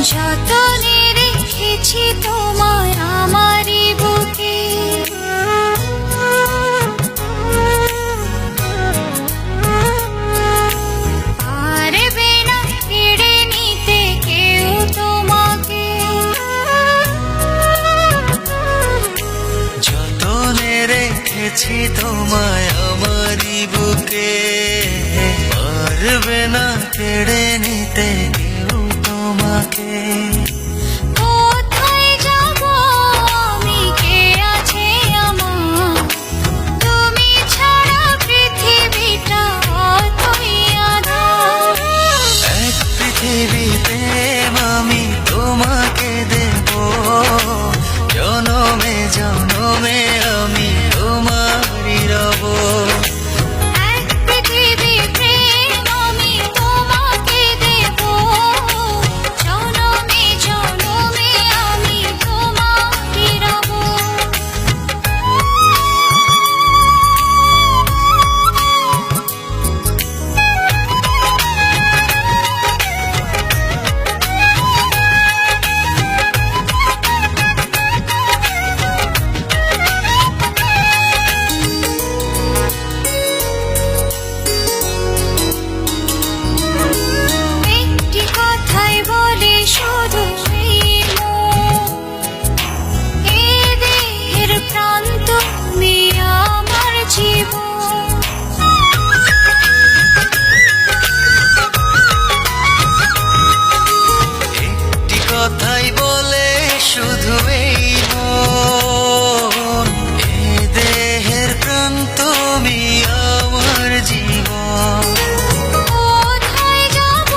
যতনে রেখেছি তোমায় আমারই বুকে, পারবে না কেড়ে নিতে কেউ তোমাকে। যতনে রেখেছি তোমায় আমারই বুকে, পারবে না কেড়ে নিতে কেউ তোমাকে। কোথায় যাব আমি, কে আছে আমার, তুমি ছাড়া পৃথিবীটা অতই আঁধার। এক পৃথিবী প্রেম আমি তোমাকে দেব, জনমে জনমে আমি তোমারই রব। এক পৃথিবী প্রেম আমি তোমাকে দেব, জনমে জনমে আমি তোমারই রব। একটি কথাই বলে শুধু এই মন, এ দেহের প্রাণ তুমি আমার জীবন। একটি কথাই বলে শুধু এই মন, এ দেহের প্রাণ তুমি আমার জীবন। কোথায় যাব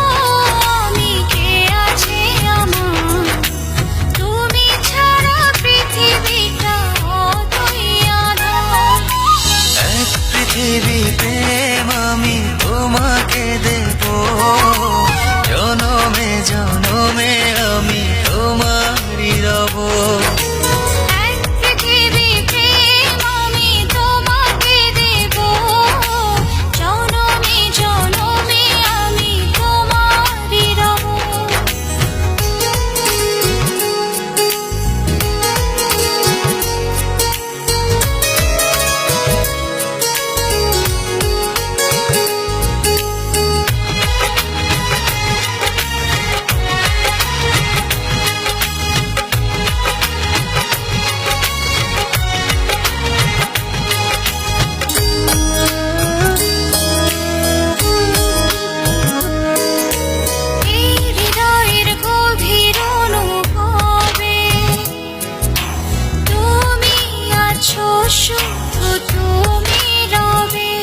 আমি, কে আছে আমার, তুমি ছাড়া পৃথিবীটা অতই আঁধার। এক পৃথিবী প্রেম আমি তোমাকে দেব, জনমে জনমে আমি তোমারই রব। এক পৃথিবী প্রেম আমি তোমাকে দেব, জনমে জনমে আমি তোমারই রব। এই হৃদয়ের গভীর অনুভবে তুমি আছো, শুধু তুমি রবে।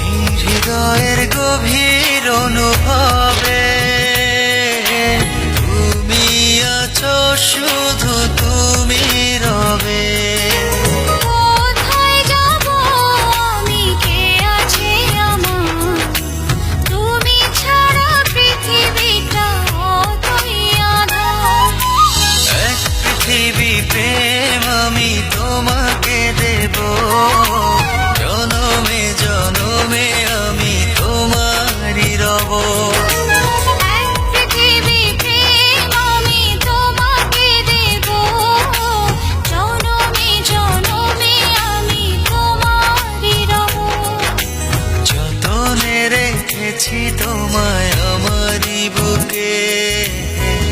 এই হৃদয়ের গভীর অনুভবে তুমি আছো, শুধু তুমি রবে। কোথায় যাব আমি, কে আছে আমার, তুমি ছাড়া পৃথিবীটা অতই আঁধার। এক পৃথিবী প্রেম আমি তোমাকে দেব, জনমে জনমে আমি তোমারই রব। এক পৃথিবী প্রেম আমি তোমাকে দেব, জনমে জনমে আমি তোমারই রব। যতনে রেখেছি তোমায় আমারই বুকে,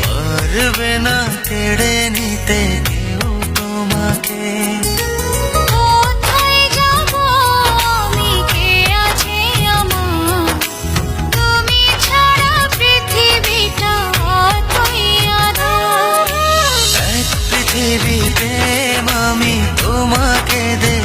পারবে না কেড়ে নিতে কেউ তোমাকে। কোথায় যাব আমি, কে আছে আমার, তুমি ছাড়া পৃথিবীটা অতই আঁধার। এক পৃথিবী প্রেম আমি তোমাকে দেব,